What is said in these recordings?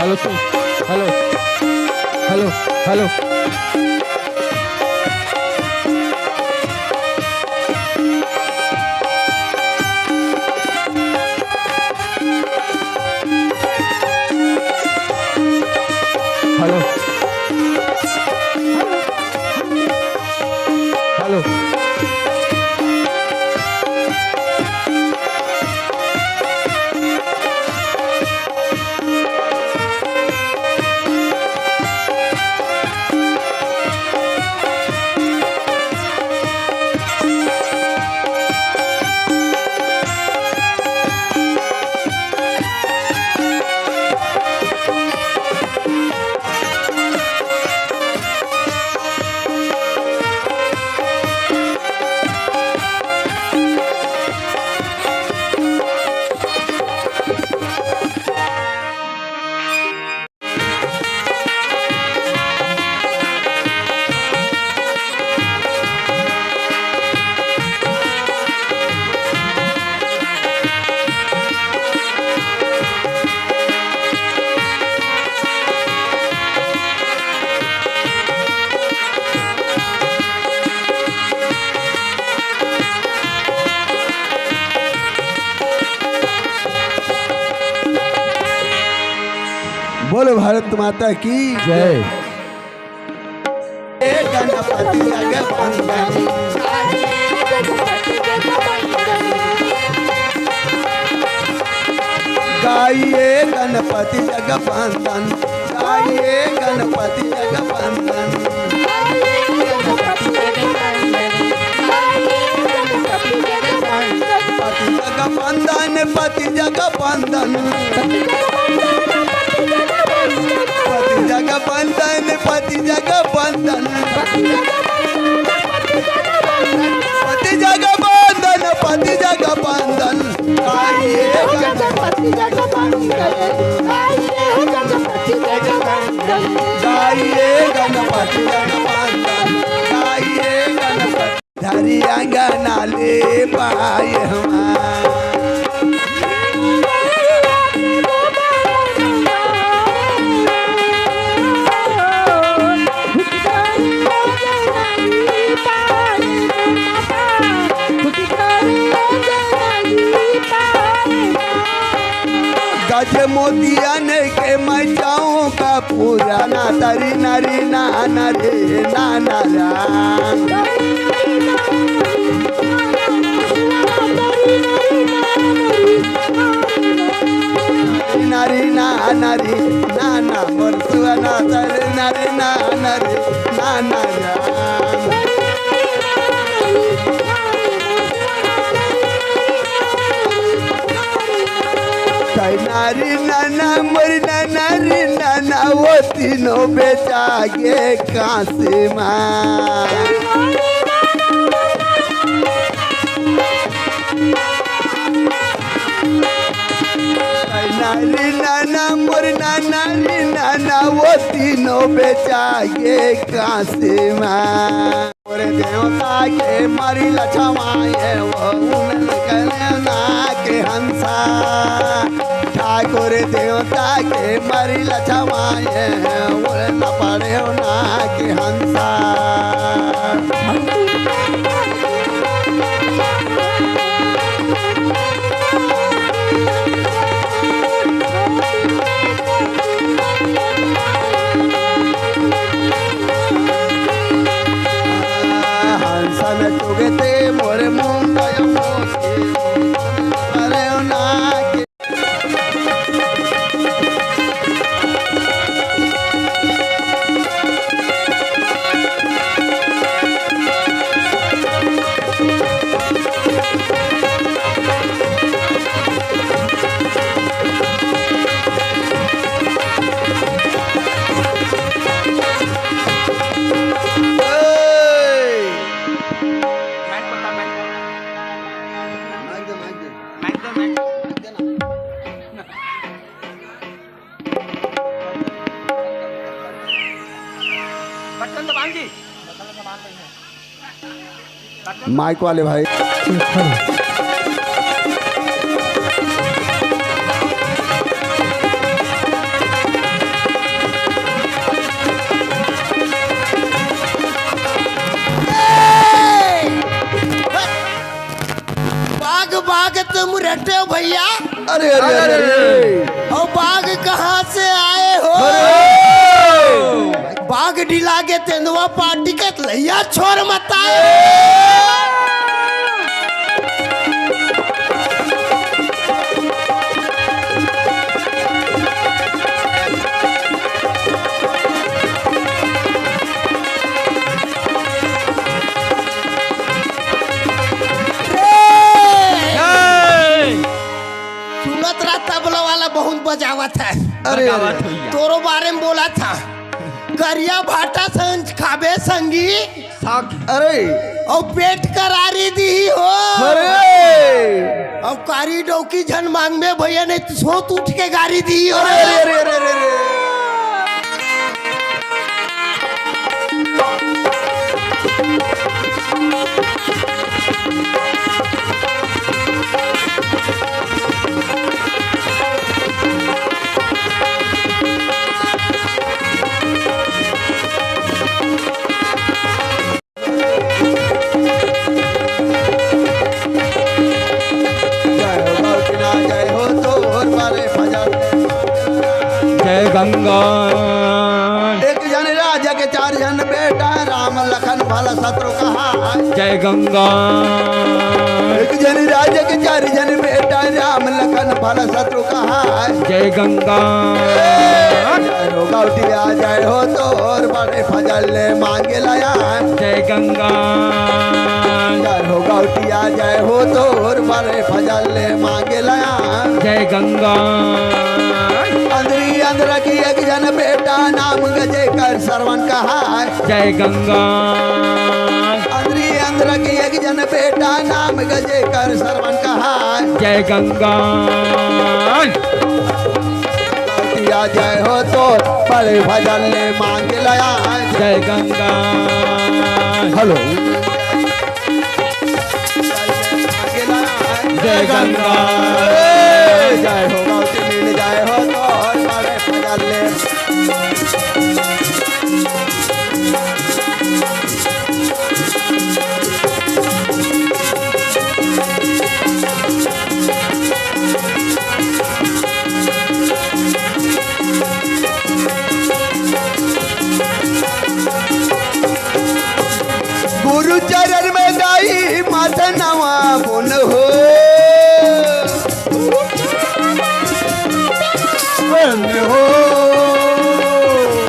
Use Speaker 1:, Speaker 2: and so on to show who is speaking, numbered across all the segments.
Speaker 1: Hello तू, hello hello hello. Hello hello.
Speaker 2: बोलो भारत माता की
Speaker 1: जय।
Speaker 2: गणपति जग बंदन गाइए गणपति जग बंदन, गाइए गणपति जग बंदन। पति जग बंदन, पति जग बंदन, पति जग बंदन, पति जग बंदन, पति जग बंदन, पति जग बंदन। गाइए
Speaker 3: गणपति जग बंदन, गाइए गणपति जग बंदन,
Speaker 2: गाइए गणपति जग बंदन, गाइए गणपति धरी अंगना ले पाए हमार। गज मोतियन के मैं जाऊं का पूरा ना तरी नरी ना नरे ना नारायण नरी ना नरी ना ना बरसुआ ना तरी नरी ना नरी ना नारायण। नारी नाना मरी नारी नाना वो तीनों बेचा गे कांसे माँ। नारी नाना मोरी नारी नाना वो तीनों बेचा गे कांसे माँ। और देवता के मरी लछमाए वो ना के हंसा। ठाकुर देवता के मरी लछमाए उड़ न पड़े ना के हंसा। हंसन चुगते मोरे मुंडा पड़े ना के। माइक वाले भाई
Speaker 3: मुरट्टे हो भैया?
Speaker 2: अरे अरे अरे अरे
Speaker 3: और बाघ कहाँ से आए हो? बाघ ढिला के तेंदुआ पार्टी के लैया छोर मत आए। सुनत रहा तबला वाला बहुत बजावत है।
Speaker 2: अरे
Speaker 3: तोरो बारे में बोला था करिया भाटा संज खाबे संगी
Speaker 2: अरे
Speaker 3: और पेट करारी दी हो।
Speaker 2: अरे
Speaker 3: और कारी डौकी झन मांग में भैया ने सोत उठ के गाड़ी दी हो।
Speaker 2: अरे अरे अरे अरे अरे
Speaker 1: जय गंगा।
Speaker 2: एक जन राजा के चार जन बेटा राम लखन भला शत्रु कहा।
Speaker 1: जय गंगा।
Speaker 2: एक जन राजा के चार जन बेटा राम लखन भला शत्रु कहा।
Speaker 1: जय गंगा।
Speaker 2: जय हो गौटिया जय हो तोर बड़े फजल ले मांगे लाया।
Speaker 1: जय गंगा।
Speaker 2: जय हो गौटिया जय हो तोर बड़े फजल ले मांगे लाया।
Speaker 1: जय गंगा।
Speaker 2: अंदरी अंदर की एक जन बेटा नाम गजे कर सरवन कहा।
Speaker 1: जय गंगा।
Speaker 2: अंदरी अंदर की एक जन बेटा नाम गजे कर सरवन कहा।
Speaker 1: जय गंगा।
Speaker 2: गौटिया जय हो तो बड़े भजन ले मांग लाया।
Speaker 1: जय गंगा।
Speaker 2: हेलो
Speaker 1: जय गंगा।
Speaker 2: जय हो गौटी मिल जय हो तो बड़े भजन ले। गुरु चरण में गाई माता नवा बुन हो।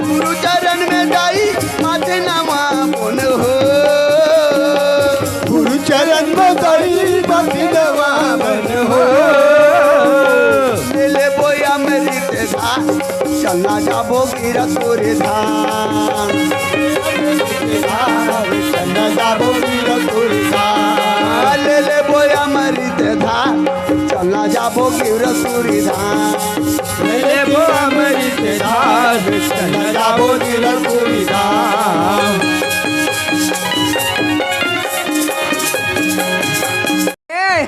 Speaker 2: गुरु चरण में गाई माता नवा बुन हो। गुरु चरण में गाई माता नवा बुन हो। ले ले बोया मेरी तेरा चलना जाबो गिरतपुर धाम। चलना जाबो गिरतपुर धाम। ले ले बोया मरी ते धा चलना जाबो गिरतपुर धाम। ले ले बोया मरी ते धा चलना जाबो गिरतपुर धाम।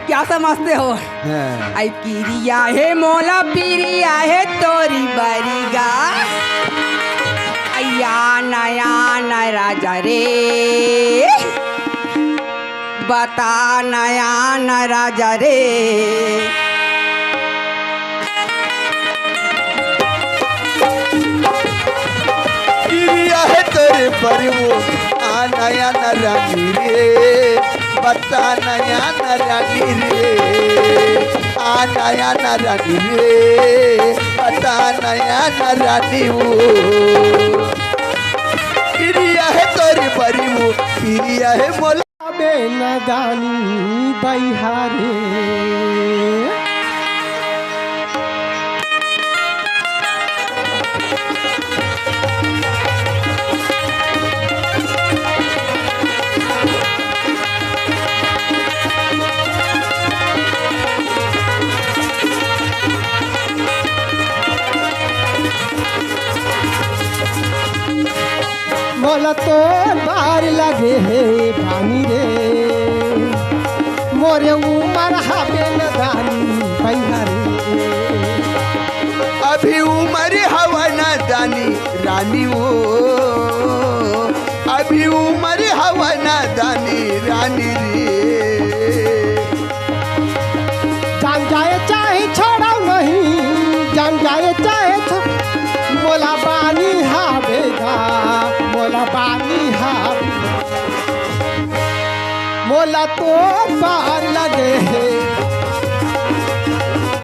Speaker 4: क्या समझते हो? आई पिरिया है मोला पिरिया है तोरी बरिगा। अया नया न राजा रे बता नया न राजा रे।
Speaker 2: पिरिया है तेरे परिवो आ नया न रानी रे। बता नया न रानी रे। आ नया न रानी रे। बता नया न रानी वो। पिरिया है तोरी परिवो पिरिया है मोला
Speaker 3: बेनदानी बहिहारे। मोला तो बार लगे हे पानी रे। मोरे उमर हबे न दानी बहिहारे।
Speaker 2: अभी उम्र हवा न दानी रानी वो। अभी उम्र हवा न दानी रानी रे।
Speaker 3: बानी हावेगा मोला बानी हावे मोला तो पार लगे है